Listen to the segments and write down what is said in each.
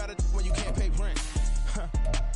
about it when you can't pay rent.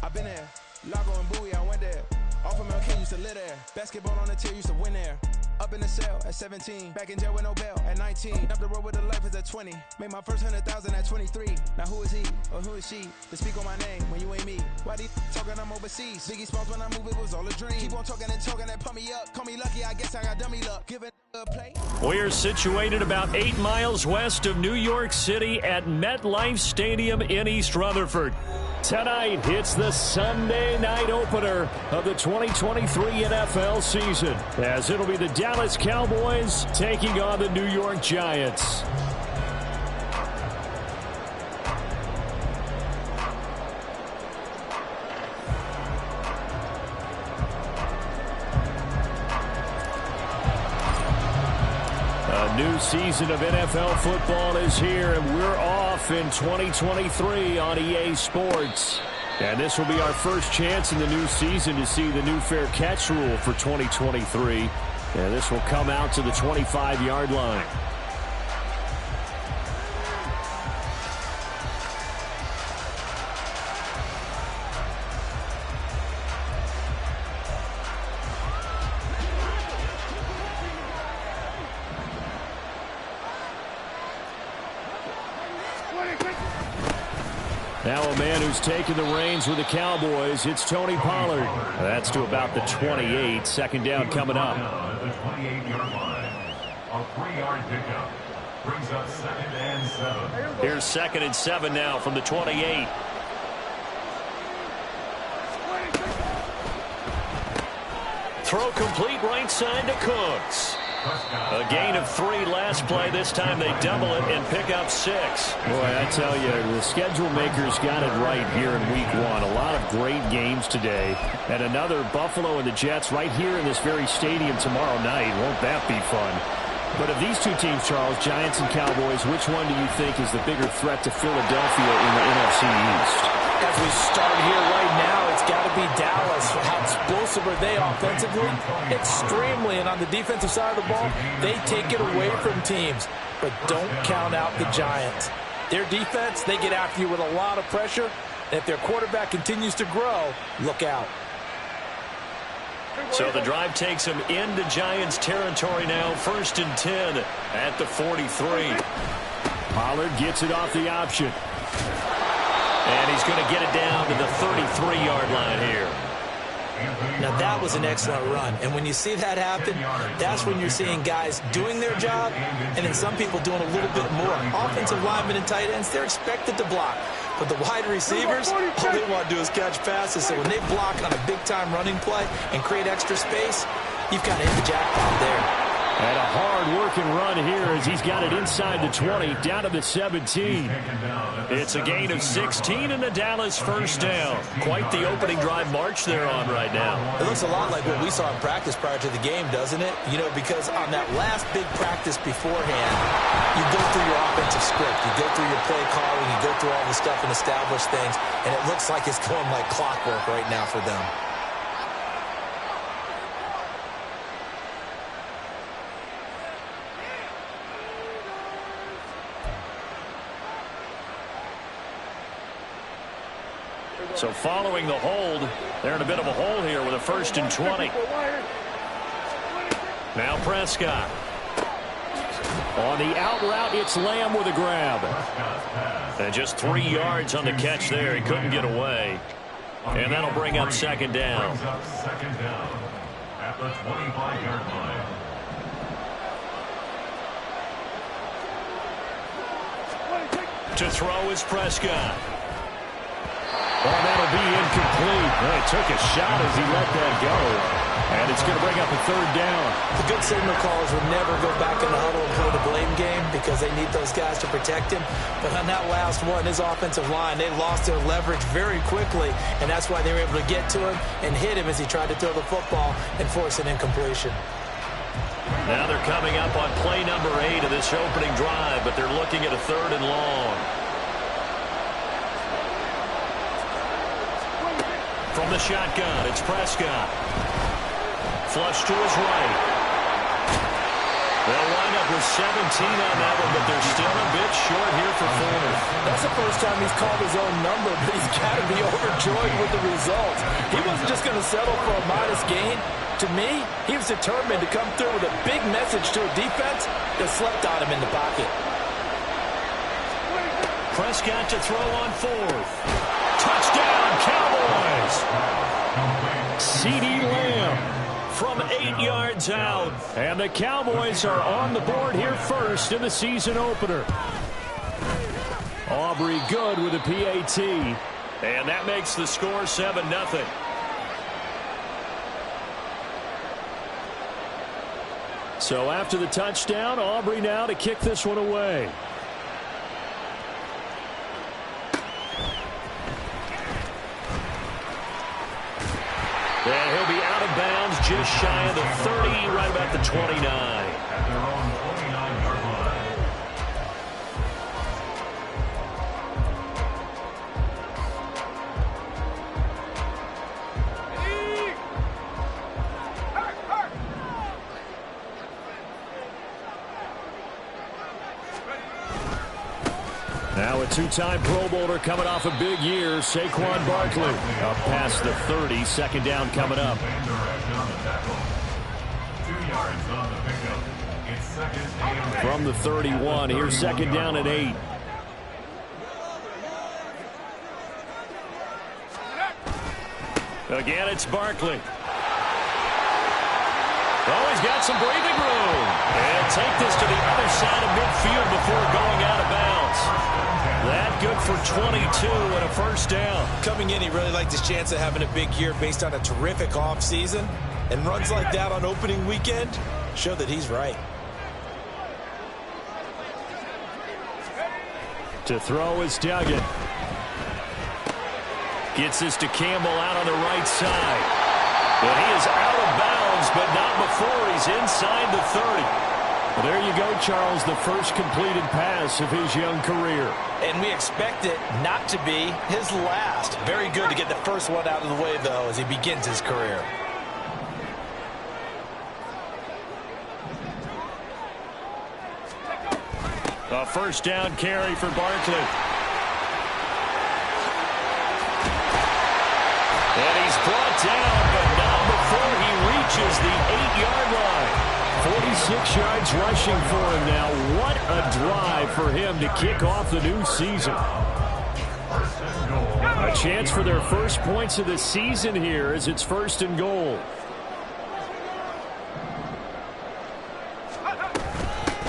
I've been there. Lago and Bowie, I went there. Off of King used to live there. Basketball on the tier, used to win there. Up in the cell at 17. Back in jail with no bail at 19. Up the road with the life is at 20. Made my first 100,000 at 23. Now who is he or who is she to speak on my name when you ain't me? Why these talking I'm overseas? Biggie Smalls when I move it was all a dream. Keep on talking and pump me up. Call me lucky, I guess I got dummy luck. Give it a play. We're situated about 8 miles west of New York City at MetLife Stadium in East Rutherford. Tonight, it's the Sunday night opener of the 2023 NFL season, as it'll be the Dallas Cowboys taking on the New York Giants. A new season of NFL football is here, and we're off in 2023 on EA Sports. And this will be our first chance in the new season to see the new fair catch rule for 2023. And this will come out to the 25-yard line. Now a man who's taken the reins with the Cowboys, it's Tony Pollard. That's to about the 28. Second down coming up. The 28-yard line. A 3-yard pickup brings up 2nd and 7. Here's 2nd and 7 now from the 28. Throw complete right side to Cooks. A gain of 3 last play. This time they double it and pick up 6. Boy, I tell you, the schedule makers got it right here in Week 1. A lot of great games today. And another Buffalo and the Jets right here in this very stadium tomorrow night. Won't that be fun? But of these two teams, Charles, Giants and Cowboys, which one do you think is the bigger threat to Philadelphia in the NFC East? As we start here right now, it's got to be Dallas. How explosive are they offensively? Extremely. And on the defensive side of the ball, they take it away from teams. But don't count out the Giants. Their defense, they get after you with a lot of pressure. And if their quarterback continues to grow, look out. So the drive takes him into Giants territory now. 1st and 10 at the 43. Pollard gets it off the option. And he's going to get it down to the 33-yard line here. Now, that was an excellent run. And when you see that happen, that's when you're seeing guys doing their job and then some people doing a little bit more. Offensive linemen and tight ends, they're expected to block. But the wide receivers, all they want to do is catch passes. So when they block on a big-time running play and create extra space, you've got to hit the jackpot there. And a hard-working run here as he's got it inside the 20, down to the 17. It's a gain of 16 in the Dallas first down. Quite the opening drive march they're on right now. It looks a lot like what we saw in practice prior to the game, doesn't it? You know, because on that last big practice beforehand, you go through your offensive script. You go through your play calling. You go through all the stuff and establish things. And it looks like it's going like clockwork right now for them. So following the hold, they're in a bit of a hole here with a 1st and 20. Now Prescott. On the out route, it's Lamb with a grab. And just 3 yards on the catch there. He couldn't get away. And that'll bring up 2nd down. Second down at the 25-yard line. To throw is Prescott. Oh, that'll be incomplete. Well, he took a shot as he let that go. And it's going to bring up a 3rd down. The good signal callers would never go back in the huddle and play the blame game because they need those guys to protect him. But on that last one, his offensive line, they lost their leverage very quickly. And that's why they were able to get to him and hit him as he tried to throw the football and force an incompletion. Now they're coming up on play number 8 of this opening drive, but they're looking at a 3rd and long. From the shotgun, it's Prescott. Flush to his right. They'll wind up with 17 on that one, but they're still a bit short here for 4. That's a 1st first time he's called his own number, but he's got to be overjoyed with the results. He wasn't just going to settle for a modest gain. To me, he was determined to come through with a big message to a defense that slept on him in the pocket. Prescott to throw on fourth. Touchdown, Cowboys! CeeDee Lamb from 8 yards out. And the Cowboys are on the board here first in the season opener. Aubrey good with a PAT. And that makes the score 7-0. So after the touchdown, Aubrey now to kick this one away. And he'll be out of bounds just shy of the 30, right about the 29. At their own 29-yard line. Now a two-time Pro Bowler coming off a big year, Saquon Barkley. Up past the 30, second down coming up. 2 yards on the pickup. It's second and 8. From the 31, here's second down and 8. Again, it's Barkley. Oh, he's got some breathing room. And take this to the other side of midfield before going out of bounds. That good for 22 and a first down. Coming in, he really liked his chance of having a big year based on a terrific offseason. And runs like that on opening weekend show that he's right. To throw is Duggan. Gets this to Campbell out on the right side. But he is out of bounds, but not before he's inside the 30. Well, there you go, Charles, the first completed pass of his young career. And we expect it not to be his last. Very good to get the first one out of the way, though, as he begins his career. A first down carry for Barkley. And he's brought down, but not before he reaches the 8-yard line. 46 yards rushing for him now. What a drive for him to kick off the new season. A chance for their first points of the season here as it's 1st and goal.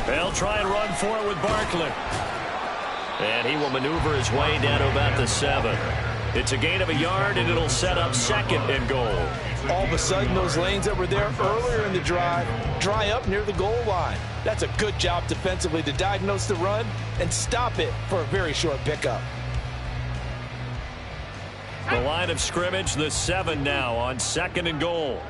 They'll try and run for it with Barkley. And he will maneuver his way down to about the 7. It's a gain of a yard, and it'll set up 2nd and goal. All of a sudden, those lanes that were there earlier in the drive dry up near the goal line. That's a good job defensively to diagnose the run and stop it for a very short pickup. The line of scrimmage, the 7 now on 2nd and goal.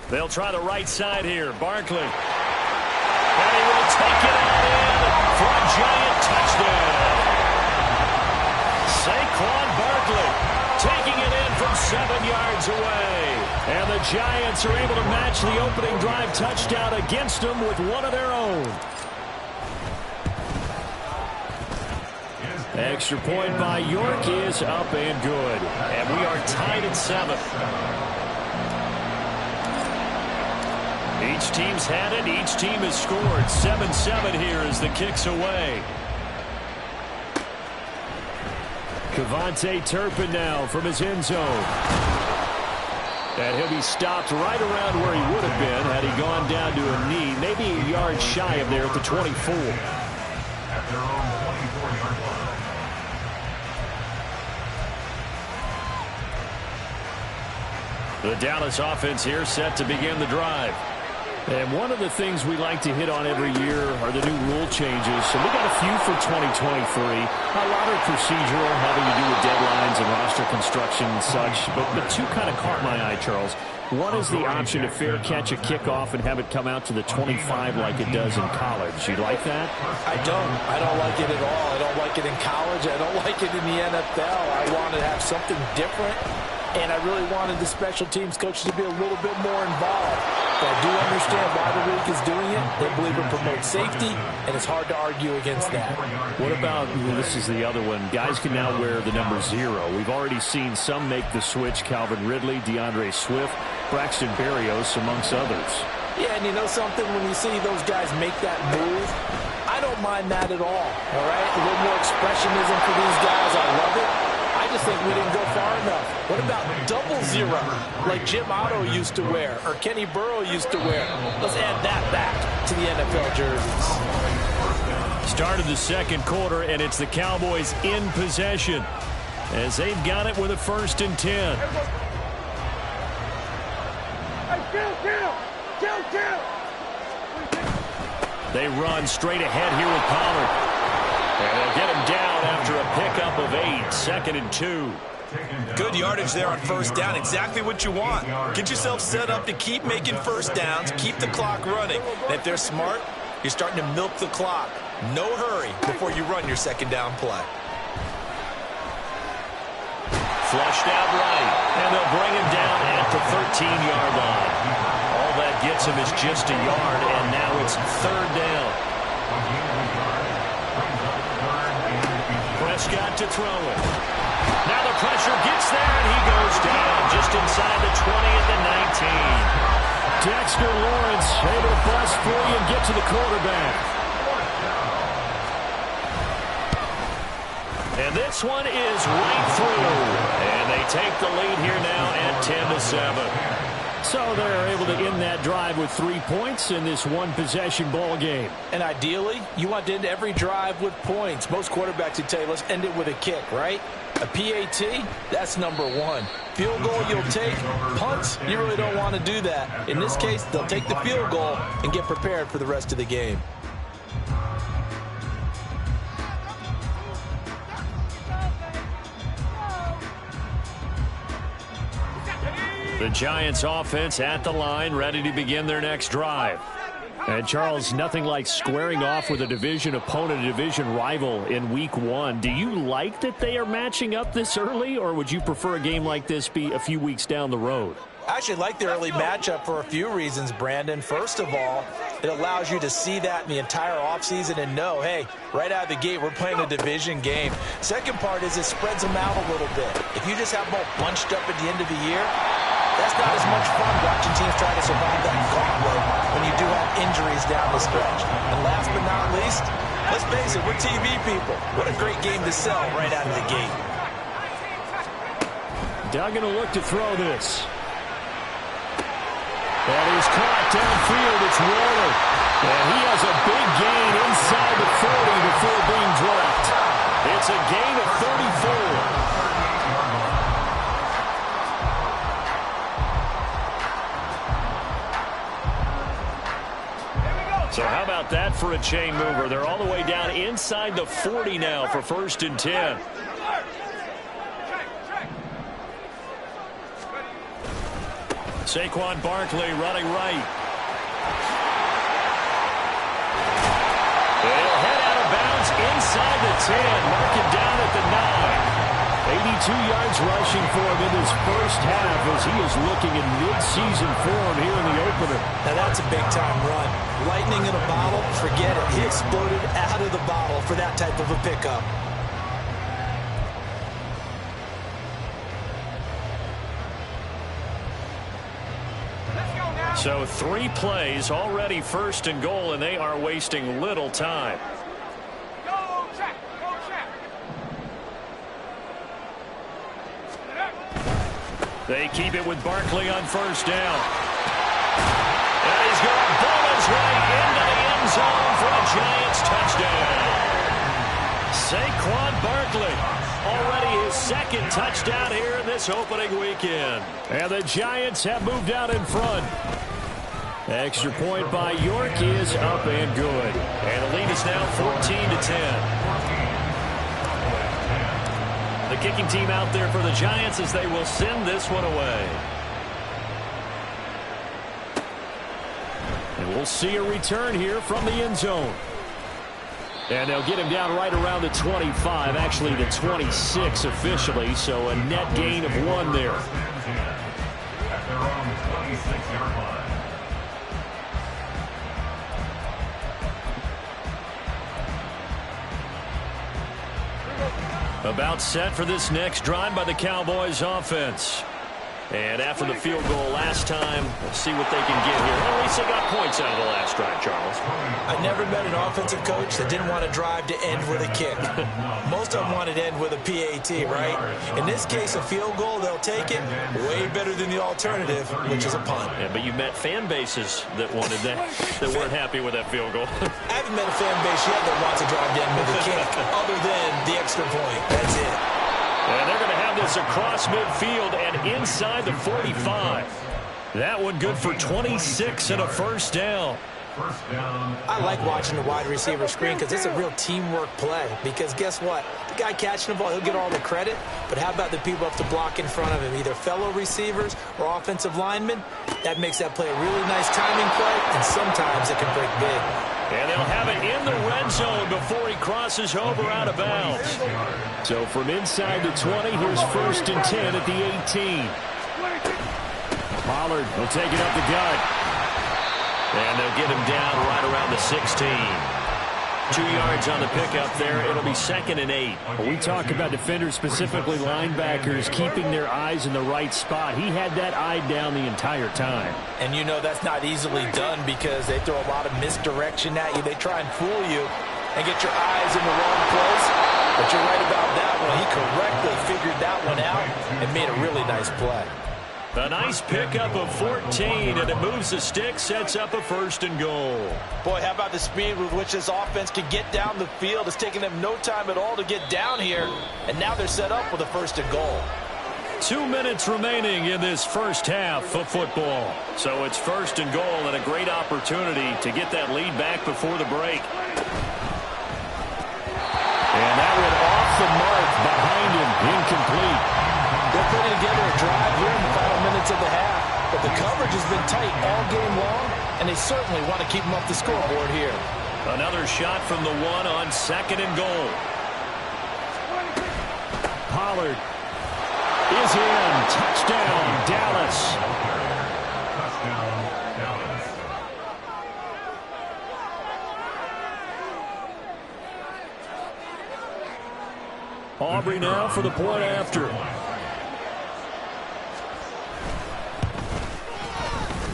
They'll try the right side here. Barkley. And he will take it out in for a giant touchdown. Saquon Barkley taking it in from 7 yards away. And the Giants are able to match the opening drive touchdown against them with one of their own. Extra point by York is up and good. And we are tied at 7. Each team's had it. Each team has scored. 7-7 here as the kick's away. Kevontae Turpin now from his end zone. And he'll be stopped right around where he would have been had he gone down to a knee. Maybe a yard shy of there at the 24. At their own 24-yard line. The Dallas offense here set to begin the drive. And one of the things we like to hit on every year are the new rule changes. So we got a few for 2023. A lot are procedural, having to do with deadlines and roster construction and such. But two kind of caught my eye, Charles. One is the option to fair catch a kickoff and have it come out to the 25 like it does in college. You like that? I don't. I don't like it at all. I don't like it in college. I don't like it in the NFL. I want to have something different. And I really wanted the special teams coaches to be a little bit more involved. but I do understand why the league is doing it. They believe it promotes safety, and it's hard to argue against that. What about, this is the other one, guys can now wear the number 0. We've already seen some make the switch, Calvin Ridley, DeAndre Swift, Braxton Berrios, amongst others. Yeah, and you know something? When you see those guys make that move, I don't mind that at all right? A little more expressionism for these guys. I love it. I just think we didn't go far enough. What about double 0, like Jim Otto used to wear or Kenny Burrow used to wear? Let's add that back to the NFL jerseys. Start of the second quarter, and it's the Cowboys in possession as they've got it with a 1st and 10. They run straight ahead here with Pollard. And they'll get him down after a pickup of 8, 2nd and 2. Good yardage there on 1st down. Exactly what you want. Get yourself set up to keep making 1st downs, keep the clock running. And if they're smart, you're starting to milk the clock. No hurry before you run your 2nd down play. Flushed out right. And they'll bring him down at the 13-yard line. All that gets him is just a yard, and now it's 3rd down. Prescott to throw it. Now the pressure gets there, and he goes down just inside the 20 at the 19. Dexter Lawrence able to bust free and get to the quarterback. And this one is right through. And they take the lead here now at 10-7. So they're able to end that drive with 3 points in this one-possession ball game. And ideally, you want to end every drive with points. Most quarterbacks would tell you, let's end it with a kick, right? A PAT, that's number 1. Field goal you'll take. Punts, you really don't want to do that. In this case, they'll take the field goal and get prepared for the rest of the game. The Giants offense at the line, ready to begin their next drive. And Charles, nothing like squaring off with a division opponent, a division rival in week 1. Do you like that they are matching up this early, or would you prefer a game like this be a few weeks down the road? I actually like the early matchup for a few reasons, Brandon. First of all, it allows you to see that in the entire offseason and know, hey, right out of the gate, we're playing a division game. Second part is it spreads them out a little bit. If you just have them all bunched up at the end of the year, that's not as much fun watching teams try to survive that gauntlet when you do have injuries down the stretch. And last but not least, let's face it, we're TV people. What a great game to sell right out of the gate. Duggan will look to throw this. And he's caught downfield. It's Waller. And he has a big gain inside the 40 before being dropped. It's a gain of 34. So how about that for a chain mover? They're all the way down inside the 40 now for 1st and 10. Saquon Barkley running right. They'll head out of bounds inside the 10. Mark it down at the 9. 82 yards rushing for him in his first half as he is looking in mid-season form here in the opener. Now that's a big-time run. Lightning in a bottle, forget it. He exploded out of the bottle for that type of a pickup. So 3 plays, already 1st and goal, and they are wasting little time. They keep it with Barkley on 1st down. And he's going to bowl his way into the end zone for a Giants touchdown. Saquon Barkley, already his 2nd touchdown here in this opening weekend. And the Giants have moved out in front. Extra point by York is up and good. And the lead is now 14-10. The kicking team out there for the Giants as they will send this one away. And we'll see a return here from the end zone. And they'll get him down right around the 25, actually the 26 officially, so a net gain of 1 there. At their own 26-yard line. About set for this next drive by the Cowboys offense. And after the field goal last time, we'll see what they can get here. Well, at least they got points out of the last drive, Charles. I never met an offensive coach that didn't want to drive to end with a kick. Most of them wanted to end with a PAT, right? In this case, a field goal, they'll take it. Way better than the alternative, which is a punt. Yeah, but you met fan bases that wanted that, that weren't happy with that field goal. I haven't met a fan base yet that wants to drive to end with a kick, other than the extra point. That's it. And they're going to have this across midfield and inside the 45. That one good for 26 and a first down. I like watching the wide receiver screen because it's a real teamwork play. Because guess what? The guy catching the ball, he'll get all the credit. But how about the people up to block in front of him, either fellow receivers or offensive linemen? That makes that play a really nice timing play, and sometimes it can break big. And they'll have it in the red zone before he crosses over out of bounds. So from inside the 20, here's 1st and 10 at the 18. Pollard will take it up the gut. And they'll get him down right around the 16. 2 yards on the pickup there. It'll be 2nd and 8. We talk about defenders, specifically linebackers, keeping their eyes in the right spot. He had that eye down the entire time. And you know that's not easily done because they throw a lot of misdirection at you. They try and fool you and get your eyes in the wrong place. But you're right about that one. He correctly figured that one out and made a really nice play. A nice pickup of 14, and it moves the stick, sets up a 1st and goal. Boy, how about the speed with which this offense can get down the field? It's taken them no time at all to get down here, and now they're set up with a 1st and goal. 2 minutes remaining in this first half of football. So it's 1st and goal and a great opportunity to get that lead back before the break. And that went off the mark behind him, incomplete. They're putting together a drive here in the final minutes of the half, but the coverage has been tight all game long, and they certainly want to keep them off the scoreboard here. Another shot from the 1 on 2nd and goal. Pollard is in. Touchdown, Dallas. Touchdown, Dallas. Aubrey now for the point after.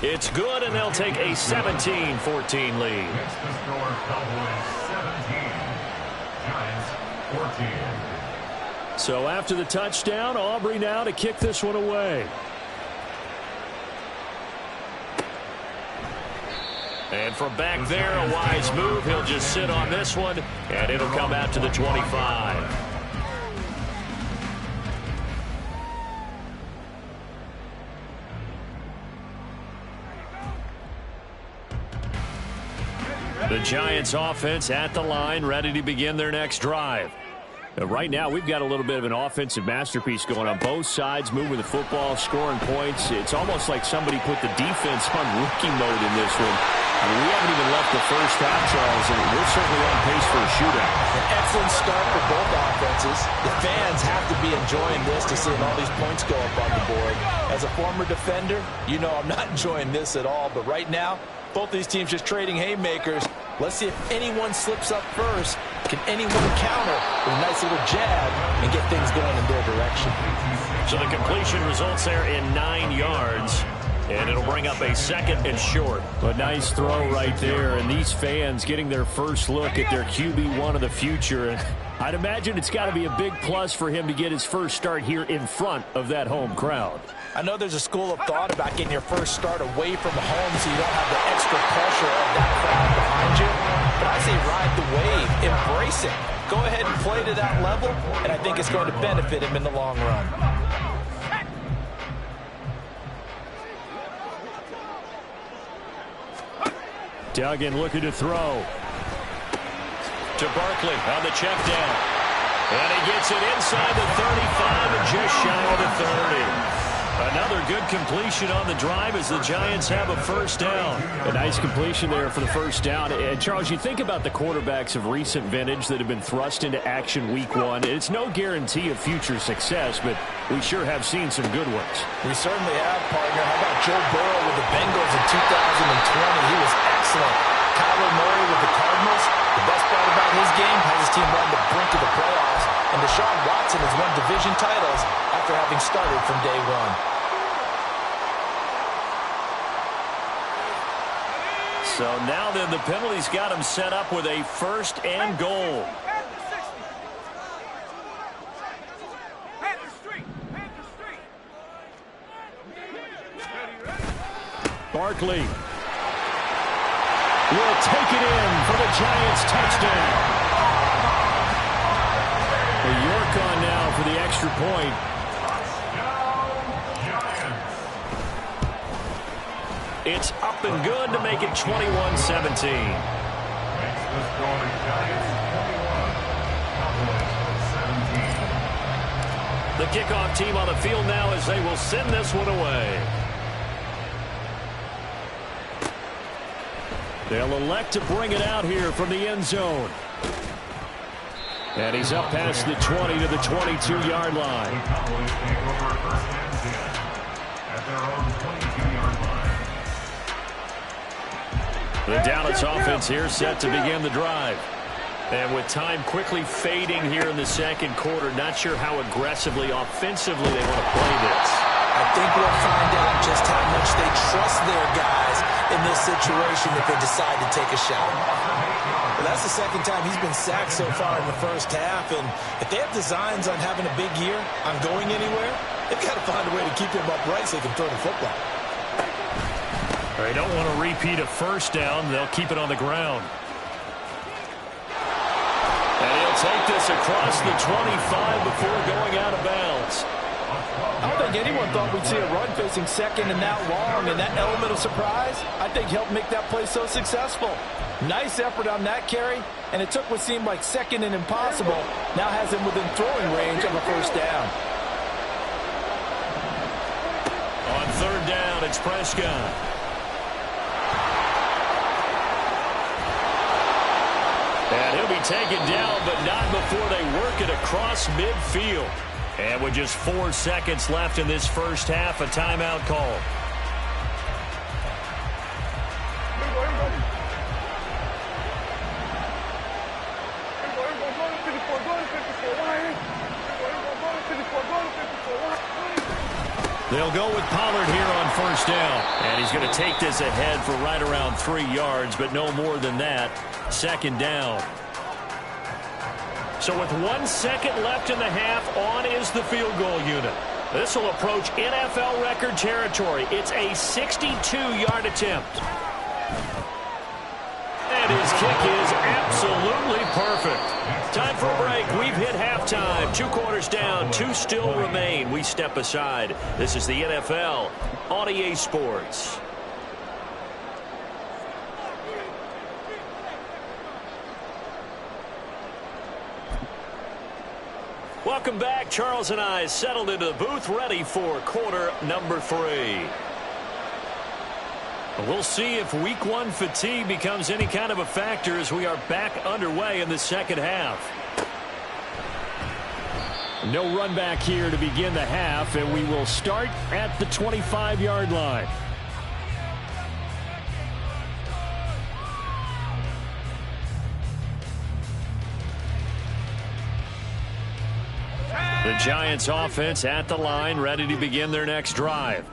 It's good, and they'll take a 17-14 lead. Next to score, Cowboys 17, Giants 14. So after the touchdown, Aubrey now to kick this one away. And from back there, a wise move. He'll just sit on this one, and it'll come out to the 25. The Giants offense at the line, ready to begin their next drive. Right now, we've got a little bit of an offensive masterpiece going on both sides, moving the football, scoring points. It's almost like somebody put the defense on rookie mode in this one. I mean, we haven't even left the first half, Charles, and we're certainly on pace for a shootout. An excellent start for both offenses. The fans have to be enjoying this to seeing all these points go up on the board. As a former defender, you know I'm not enjoying this at all, but right now, both these teams just trading haymakers. Let's see if anyone slips up first. Can anyone counter with a nice little jab and get things going in their direction? So the completion results there in 9 yards. And it'll bring up a 2nd and short. A nice throw right there, and these fans getting their first look at their QB1 of the future. And I'd imagine it's got to be a big plus for him to get his first start here in front of that home crowd. I know there's a school of thought about getting your first start away from home so you don't have the extra pressure of that crowd behind you. But I say ride the wave, embrace it. Go ahead and play to that level, and I think it's going to benefit him in the long run. Duggan looking to throw. To Barkley on the check down. And he gets it inside the 35 and just shy of the 30. Another good completion on the drive as the Giants have a first down. A nice completion there for the first down. And Charles, you think about the quarterbacks of recent vintage that have been thrust into action week 1. It's no guarantee of future success, but we sure have seen some good ones. We certainly have, partner. How about Joe Burrow with the Bengals in 2020? He was excellent. Kyler Murray with the Cardinals. The best part about his game has his team run the brink of the playoffs. And Deshaun Watson started from day one. So now then the penalty's got him set up with a 1st and goal. Barkley will take it in for the Giants touchdown. York on now for the extra point. It's up and good to make it 21-17. The kickoff team on the field now as they will send this one away. They'll elect to bring it out here from the end zone. And he's up past the 20 to the 22-yard line. The Dallas offense here set to begin the drive. And with time quickly fading here in the second quarter, not sure how aggressively, offensively they want to play this. I think we'll find out just how much they trust their guys in this situation if they decide to take a shot. Well, that's the second time he's been sacked so far in the first half, and if they have designs on having a big year, on going anywhere, they've got to find a way to keep him upright so they can throw the football. They don't want to repeat a first down. They'll keep it on the ground. And he'll take this across the 25 before going out of bounds. I don't think anyone thought we'd see a run facing second and that long, and that element of surprise, I think, helped make that play so successful. Nice effort on that carry, and it took what seemed like second and impossible, now has him within throwing range of a first down. On 3rd down, it's Prescott. And he'll be taken down, but not before they work it across midfield. And with just 4 seconds left in this first half, a timeout call. They'll go with Pollard here on 1st down. And he's going to take this ahead for right around 3 yards, but no more than that. 2nd down. So with 1 second left in the half, on is the field goal unit. This will approach NFL record territory. It's a 62-yard attempt. And his kick is absolutely perfect. Time for a break. We've hit halftime. 2 quarters down, 2 still remain. We step aside. This is the NFL on EA Sports. Welcome back. Charles and I settled into the booth, ready for quarter number 3. We'll see if week 1 fatigue becomes any kind of a factor as we are back underway in the second half. No run back here to begin the half, and we will start at the 25-yard line. The Giants offense at the line, ready to begin their next drive.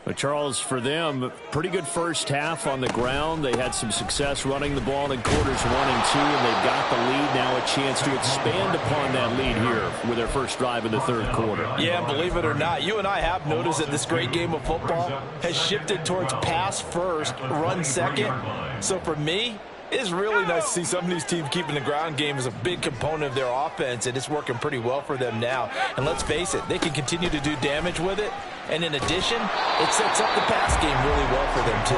But Charles, for them, pretty good first half on the ground. They had some success running the ball in quarters 1 and 2, and they've got the lead now, a chance to expand upon that lead here with their first drive in the 3rd quarter. Yeah, believe it or not, you and I have noticed that this great game of football has shifted towards pass first, run second. So for me, it's really nice to see some of these teams keeping the ground game as a big component of their offense, and it's working pretty well for them now. And let's face it, they can continue to do damage with it. And in addition, it sets up the pass game really well for them, too.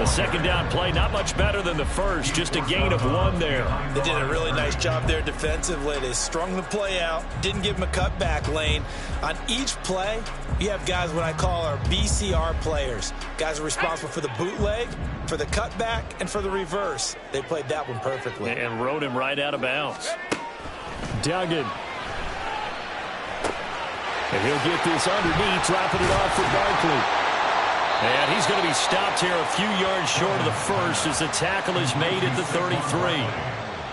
The 2nd down play, not much better than the first, just a gain of 1 there. They did a really nice job there defensively. They strung the play out, didn't give them a cutback lane. On each play, you have guys what I call our BCR players. Guys are responsible for the bootleg, for the cutback, and for the reverse. They played that one perfectly. And rode him right out of bounds. Duggan. And he'll get this underneath, dropping it off for Barkley. And he's going to be stopped here a few yards short of the first as the tackle is made at the 33.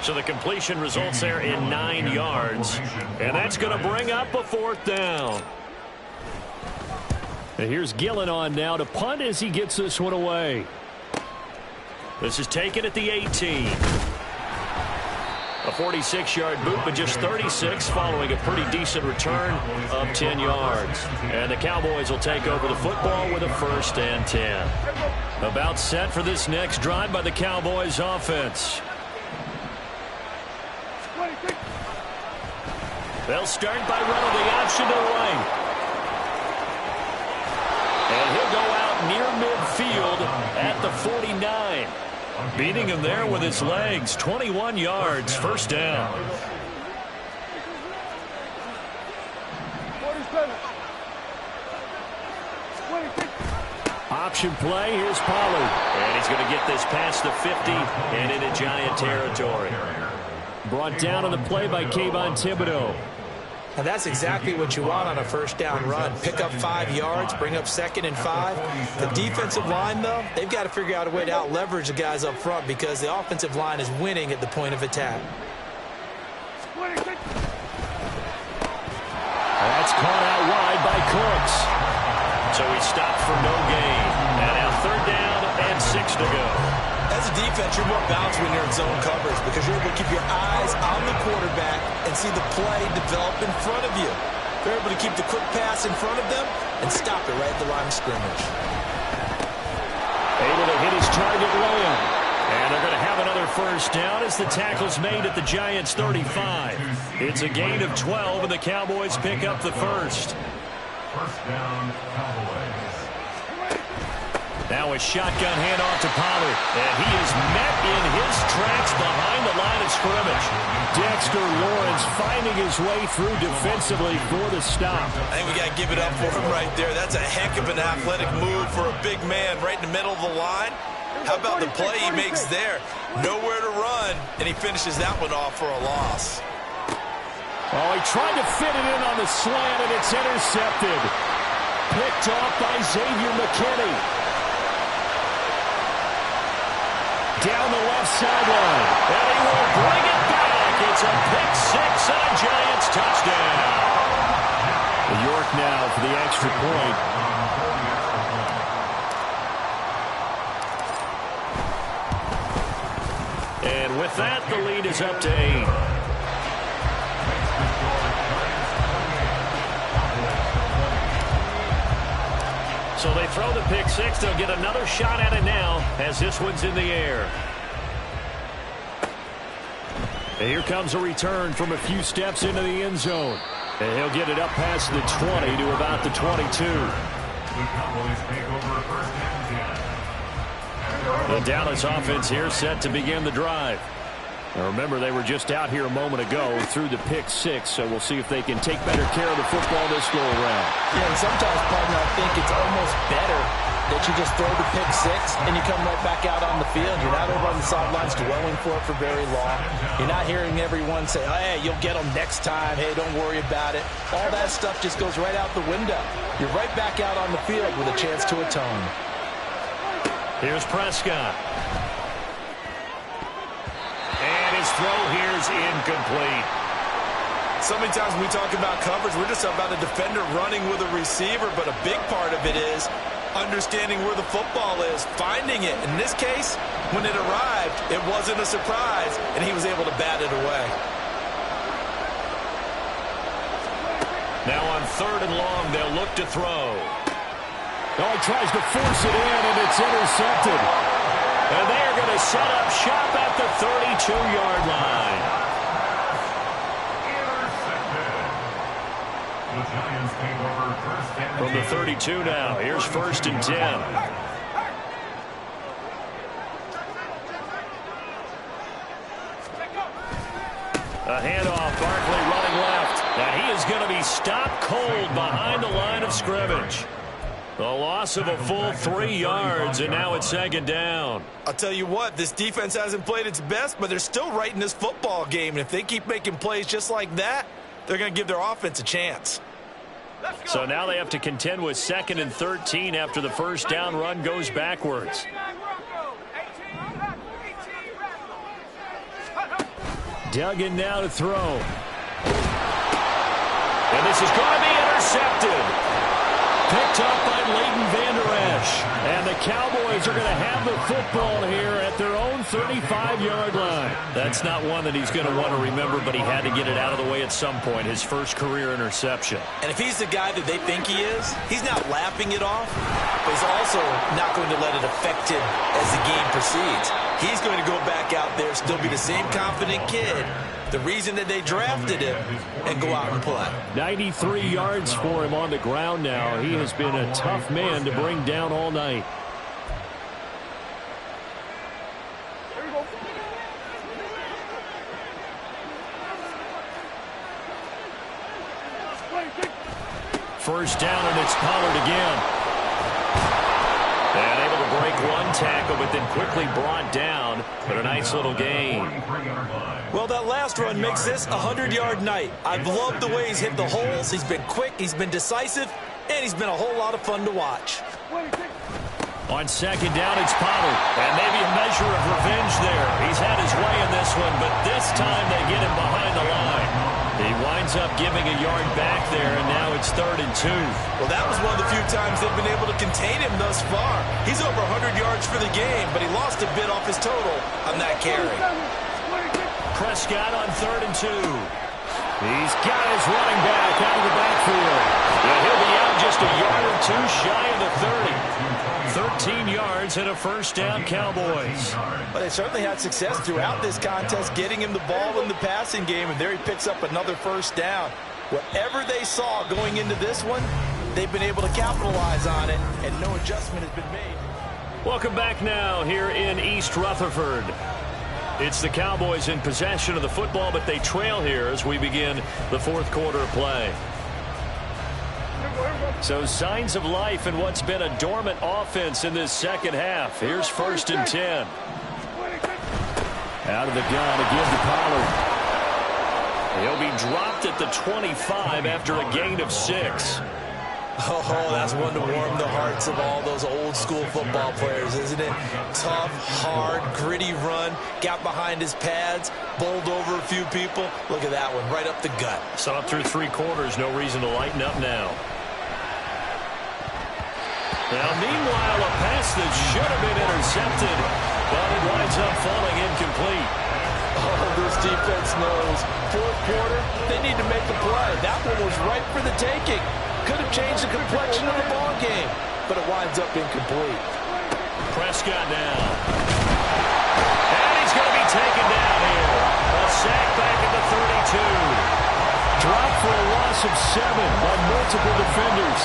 So the completion results there in 9 yards. And that's going to bring up a 4th down. And here's Gillen on now to punt as he gets this one away. This is taken at the 18. A 46-yard boot, but just 36 following a pretty decent return of 10 yards. And the Cowboys will take over the football with a 1st and 10. About set for this next drive by the Cowboys offense. They'll start by running the option to the right. And he'll go out near midfield at the 49. Beating him there with his legs. 21 yards, 1st down. Option play. Here's Pollard. And he's going to get this past the 50 and into Giant territory. Brought down on the play by Kayvon Thibodeau. Now that's exactly what you want on a 1st down run. Pick up 5 yards, bring up 2nd and 5. The defensive line, though, they've got to figure out a way to out-leverage the guys up front because the offensive line is winning at the point of attack. That's caught out wide by Cooks. So he stopped for no gain. And now 3rd down and 6 to go. As a defense, you're more balanced when you're in zone coverage because you're able to keep your eyes on the quarterback and see the play develop in front of you. They're able to keep the quick pass in front of them and stop it right at the line of scrimmage. Able to hit his target low. And they're going to have another 1st down as the tackle's made at the Giants' 35. It's a gain of 12, and the Cowboys pick up the 1st. 1st down, Cowboys. Now a shotgun handoff to Pollard. And he is met in his tracks behind the line of scrimmage. Dexter Lawrence finding his way through defensively for the stop. I think we got to give it up for him right there. That's a heck of an athletic move for a big man right in the middle of the line. How about the play he makes there? Nowhere to run, and he finishes that one off for a loss. Oh, he tried to fit it in on the slant, and it's intercepted. Picked off by Xavier McKinney. Down the left sideline. And he will bring it back. It's a pick-6 and a Giants touchdown. York now for the extra point. And with that, the lead is up to 8. So they throw the pick-6. They'll get another shot at it now as this one's in the air. And here comes a return from a few steps into the end zone. And he'll get it up past the 20 to about the 22. The Cowboys take over 1st and 10. The Dallas offense here set to begin the drive. Now remember, they were just out here a moment ago through the pick-6, so we'll see if they can take better care of the football this go-around. Yeah, and sometimes, partner, I think it's almost better that you just throw the pick-6 and you come right back out on the field. You're not over on the sidelines dwelling for it for very long. You're not hearing everyone say, hey, you'll get them next time. Hey, don't worry about it. All that stuff just goes right out the window. You're right back out on the field with a chance to atone. Here's Prescott. And his throw here's incomplete. So many times when we talk about coverage, we're just about a defender running with a receiver, but a big part of it is understanding where the football is, finding it. In this case, when it arrived, it wasn't a surprise, and he was able to bat it away. Now on 3rd and long, they'll look to throw. Oh, he tries to force it in, and it's intercepted. And they are going to set up shop at the 32-yard line. The Giants take over 1st and 10. From the 32 now, here's 1st and 10. A handoff, Barkley running left. And he is going to be stopped cold behind the line of scrimmage. The loss of a full 3 yards, and now it's 2nd down. I'll tell you what, this defense hasn't played its best, but they're still right in this football game. And if they keep making plays just like that, they're going to give their offense a chance. So now they have to contend with 2nd and 13 after the 1st down run goes backwards. Duggan now to throw. And this is going to be intercepted. Picked up by Leighton Vander Esch. And the Cowboys are going to have the football here at their own 35-yard line. That's not one that he's going to want to remember, but he had to get it out of the way at some point, his first career interception. And if he's the guy that they think he is, he's not laughing it off, but he's also not going to let it affect him as the game proceeds. He's going to go back out there, still be the same confident kid, the reason that they drafted him, and go out and play. 93 yards for him on the ground now. He has been a tough man to bring down all night. First down, and it's Pollard again. And able to break one tackle, but then quickly brought down. But a nice little gain. Well, that last run makes this a 100-yard night. I've loved the way he's hit the holes. He's been quick, he's been decisive, and he's been a whole lot of fun to watch. On second down, it's Pollard. And maybe a measure of revenge there. He's had his way in this one, but this time they get him behind the line. He winds up giving a yard back there, and now it's 3rd and 2. Well, that was one of the few times they've been able to contain him thus far. He's over 100 yards for the game, but he lost a bit off his total on that carry. Prescott on 3rd and 2. He's got his running back out of the backfield. And he'll be out just a yard or two shy of the 30. 13 yards and a first down, Cowboys. But they certainly had success throughout this contest, getting him the ball in the passing game, and there he picks up another first down. Whatever they saw going into this one, they've been able to capitalize on it, and no adjustment has been made. Welcome back now here in East Rutherford. It's the Cowboys in possession of the football, but they trail here as we begin the fourth quarter of play. So signs of life in what's been a dormant offense in this second half. Here's 1st and 10. Out of the gun again to Pollard. He'll be dropped at the 25 after a gain of 6. Oh, that's one to warm the hearts of all those old school football players, isn't it? Tough, hard, gritty run, got behind his pads, bowled over a few people. Look at that one, right up the gut. Saw it through 3 quarters, no reason to lighten up now. Now, meanwhile, a pass that should have been intercepted, but it winds up falling incomplete. Oh, this defense knows. Fourth quarter, they need to make a play. That one was ripe for the taking. Could have changed the complexion of the ball game, but it winds up incomplete. Prescott now. And he's going to be taken down here. A sack back at the 32. Dropped for a loss of 7 by multiple defenders.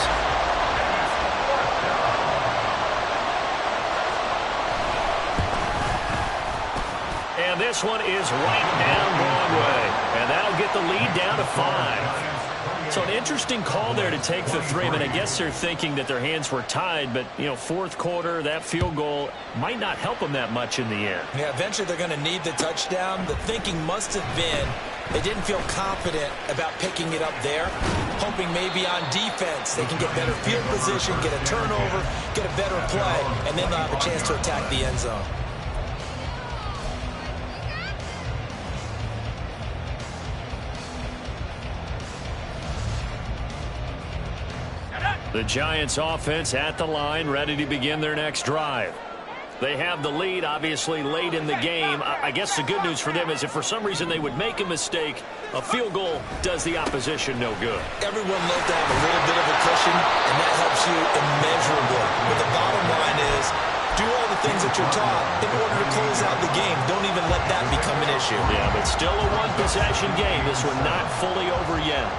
And this one is right down Broadway. And that'll get the lead down to 5. So an interesting call there to take the 3. I mean, I guess they're thinking that their hands were tied, but, you know, fourth quarter, that field goal might not help them that much in the end. Yeah, eventually they're going to need the touchdown. The thinking must have been they didn't feel confident about picking it up there, hoping maybe on defense they can get better field position, get a turnover, get a better play, and then they'll have a chance to attack the end zone. The Giants offense at the line, ready to begin their next drive. They have the lead, obviously, late in the game. I guess the good news for them is if for some reason they would make a mistake, a field goal does the opposition no good. Everyone loves to have a little bit of a cushion, and that helps you immeasurably. But the bottom line is, do all the things that you're taught in order to close out the game. Don't even let that become an issue. Yeah, but still a one-possession game. This one not fully over yet.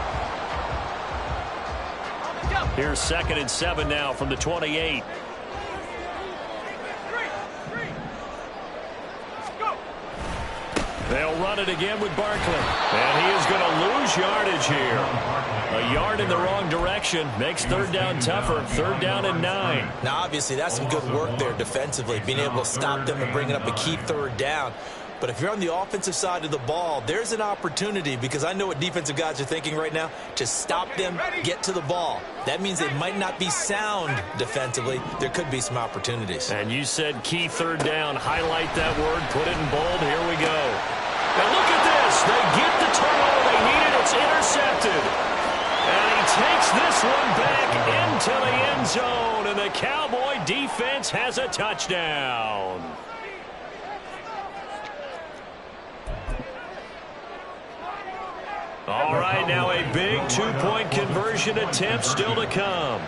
Here's 2nd and 7 now from the 28. They'll run it again with Barkley. And he is going to lose yardage here. A yard in the wrong direction makes 3rd down tougher. 3rd down and 9. Now, obviously, that's some good work there defensively, being able to stop them and bringing up a key 3rd down. But if you're on the offensive side of the ball, there's an opportunity, because I know what defensive guys are thinking right now, to stop them, get to the ball. That means they might not be sound defensively. There could be some opportunities. And you said key 3rd down. Highlight that word. Put it in bold. Here we go. And look at this. They get the turnover they needed. It's intercepted. And he takes this one back into the end zone, and the Cowboy defense has a touchdown. All right, now a big two-point conversion attempt still to come.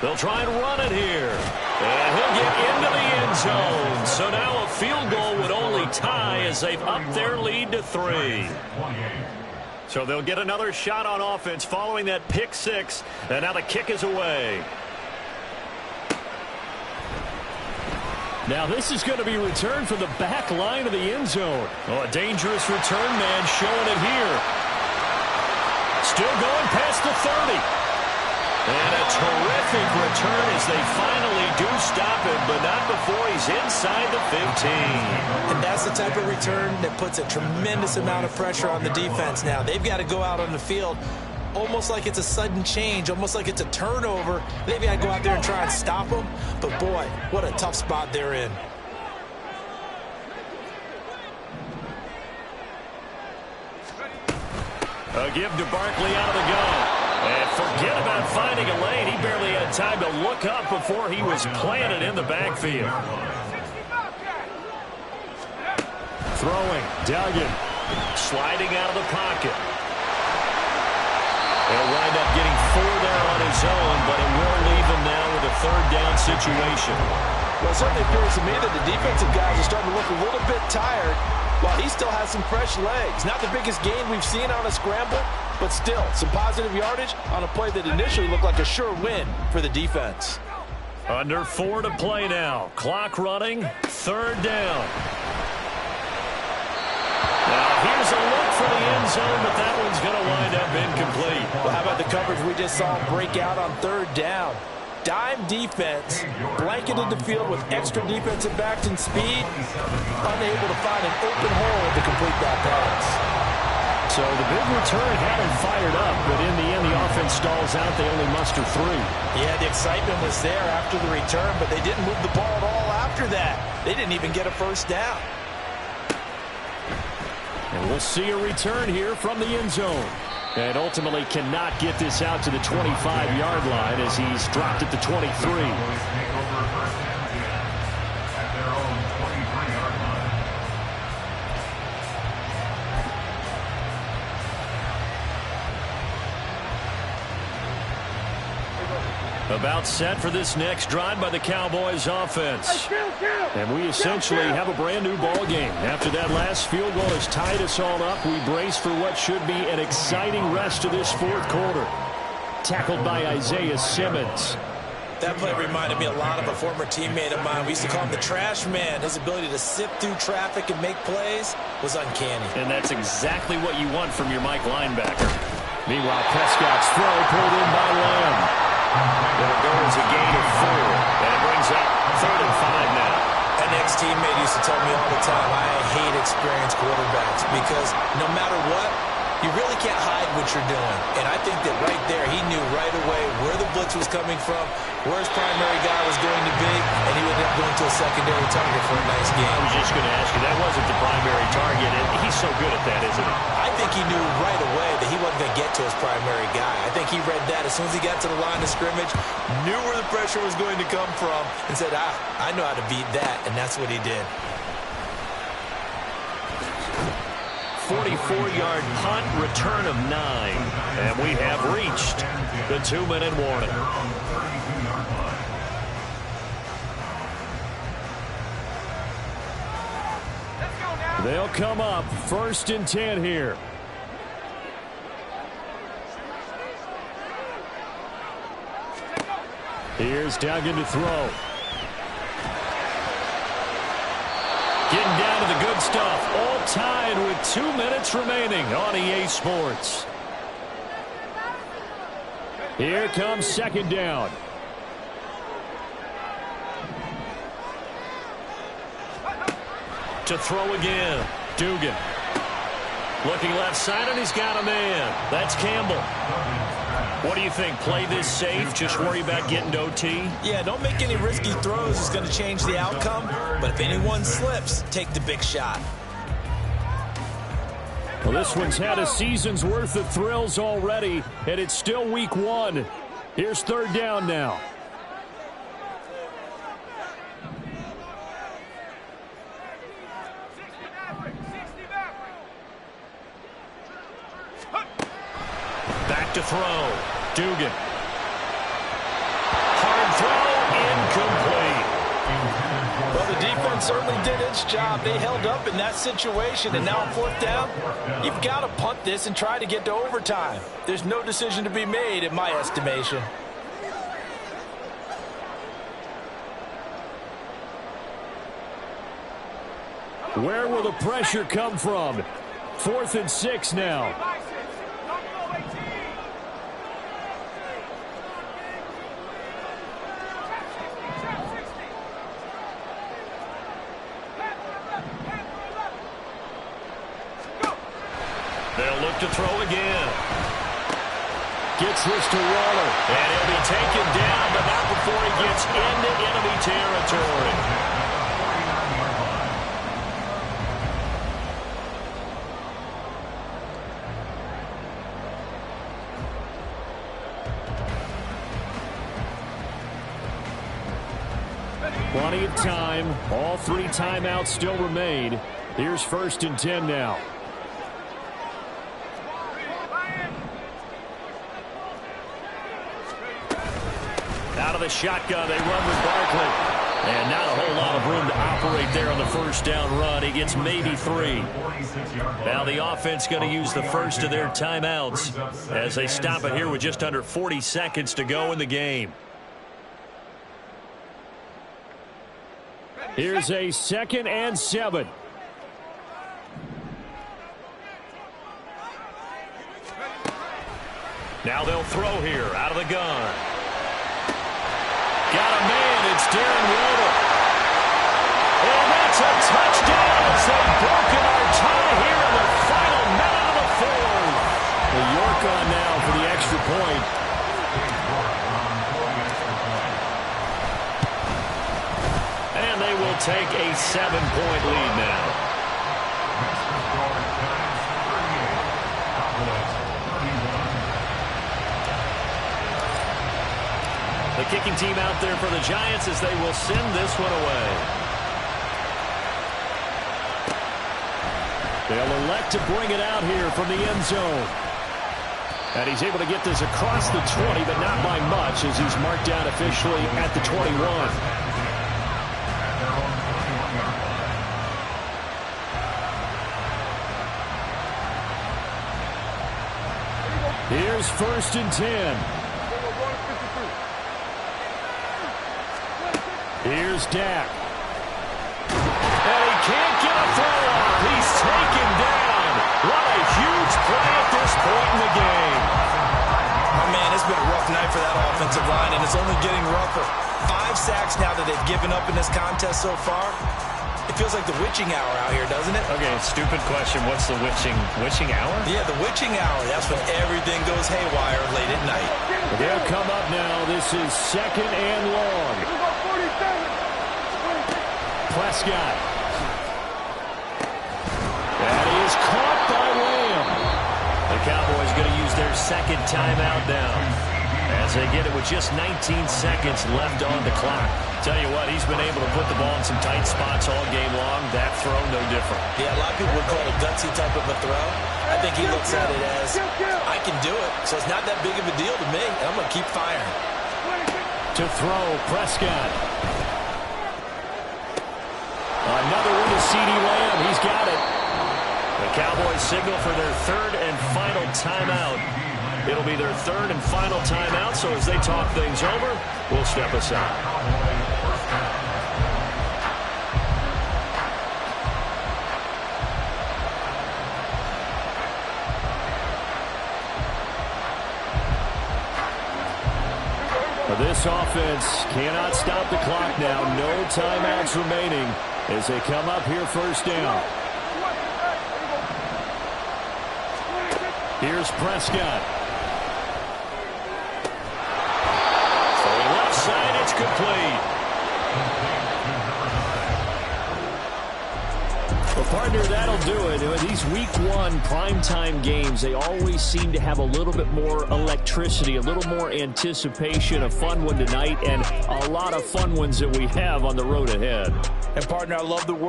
They'll try and run it here. And he'll get into the end zone. So now a field goal would only tie as they've upped their lead to 3. So they'll get another shot on offense following that pick 6. And now the kick is away. Now this is going to be returned from the back line of the end zone. Oh, a dangerous return man showing it here. Still going past the 30. And a terrific return as they finally do stop him, but not before he's inside the 15. And that's the type of return that puts a tremendous amount of pressure on the defense now. They've got to go out on the field almost like it's a sudden change, almost like it's a turnover. They've got to go out there and try and stop them. But, boy, what a tough spot they're in. A give to Barkley out of the gun. And forget about finding a lane. He barely had time to look up before he was planted in the backfield. Throwing. Duggan. Sliding out of the pocket. He'll wind up getting 4 there on his own, but it will leave him now with a 3rd down situation. Well, it certainly appears to me that the defensive guys are starting to look a little bit tired while he still has some fresh legs. Not the biggest gain we've seen on a scramble, but still some positive yardage on a play that initially looked like a sure win for the defense. Under 4 to play now. Clock running. 3rd down. Now here's a look for the end zone, but that one's going to wind up incomplete. Well, how about the coverage we just saw break out on 3rd down? Dime defense, blanketed the field with extra defensive backs and speed, unable to find an open hole to complete that pass. So the big return had him fired up, but in the end the offense stalls out. They only muster 3. Yeah, the excitement was there after the return, but they didn't move the ball at all after that. They didn't even get a 1st down. And we'll see a return here from the end zone. And ultimately cannot get this out to the 25-yard line as he's dropped at the 23. About set for this next drive by the Cowboys offense. And we essentially have a brand new ball game. After that last field goal has tied us all up, we brace for what should be an exciting rest of this 4th quarter. Tackled by Isaiah Simmons. That play reminded me a lot of a former teammate of mine. We used to call him the trash man. His ability to sift through traffic and make plays was uncanny. And that's exactly what you want from your Mike linebacker. Meanwhile, Prescott's throw pulled in by Lamb. It'll go as a gain of 4. And it brings up 3rd and 5 now. An ex-teammate used to tell me all the time, I hate experienced quarterbacks because no matter what, you really can't hide what you're doing. And I think that right there, he knew right away where the blitz was coming from, where his primary guy was going to be, and he ended up going to a secondary target for a nice game. I was just going to ask you, that wasn't the primary target, and he's so good at that, isn't he? I think he knew right away that he wasn't going to get to his primary guy. I think he read that as soon as he got to the line of scrimmage, knew where the pressure was going to come from, and said, I know how to beat that, and that's what he did. 44-yard punt, return of 9. And we have reached the 2-minute warning. They'll come up 1st and 10 here. Here's Duggan to throw. Getting down to the good stuff. All tied with 2 minutes remaining on EA Sports. Here comes 2nd down. To throw again. Dugan. Looking left side, and he's got a man. That's Campbell. What do you think? Play this safe? Just worry about getting to OT? Yeah, don't make any risky throws. It's going to change the outcome. But if anyone slips, take the big shot. Well, this one's had a season's worth of thrills already, and it's still week 1. Here's 3rd down now. Back to throw. Dugan. Hard throw, incomplete. Well, the defense certainly did its job. They held up in that situation, and now on 4th down, you've got to punt this and try to get to overtime. There's no decision to be made, in my estimation. Where will the pressure come from? 4th and 6 now. They'll look to throw again. Gets this to Waller. And he'll be taken down, but not before he gets into enemy territory. Plenty of time. All 3 timeouts still remain. Here's 1st and 10 now. Out of the shotgun, they run with Barkley. And not a whole lot of room to operate there on the 1st down run. He gets maybe 3. Now the offense going to use the first of their timeouts as they stop it here with just under 40 seconds to go in the game. Here's a 2nd and 7. Now they'll throw here out of the gun. Got a man, it's Darren Waller. And that's a touchdown as they've broken our tie here in the final minute of the 4th. The York on now for the extra point. And they will take a 7-point lead now. The kicking team out there for the Giants as they will send this one away. They'll elect to bring it out here from the end zone. And he's able to get this across the 20, but not by much as he's marked down officially at the 21. Here's 1st and 10. Here's Dak. And he can't get a throw off. He's taken down. What a huge play at this point in the game. Oh, man, it's been a rough night for that offensive line, and it's only getting rougher. 5 sacks now that they've given up in this contest so far. It feels like the witching hour out here, doesn't it? Okay, stupid question. What's the witching hour? Yeah, the witching hour. That's when everything goes haywire late at night. They'll come up now. This is 2nd and long. Prescott. That is caught by Lamb. The Cowboys going to use their 2nd timeout now as they get it with just 19 seconds left on the clock. Tell you what, he's been able to put the ball in some tight spots all game long. That throw, no different. Yeah, a lot of people would call it a gutsy type of a throw. I think he looks at it as, I can do it, so it's not that big of a deal to me, and I'm going to keep firing. To throw, Prescott. Another one to CeeDee Lamb. He's got it. The Cowboys signal for their 3rd and final timeout. It'll be their 3rd and final timeout, so as they talk things over, we'll step aside. This offense cannot stop the clock now. No timeouts remaining as they come up here 1st down. Here's Prescott. Throwing left side, it's complete. Well, Partner, that'll do it. These week one primetime games, they always seem to have a little bit more electricity, a little more anticipation. A fun one tonight, and a lot of fun ones that we have on the road ahead. And, partner, I love the word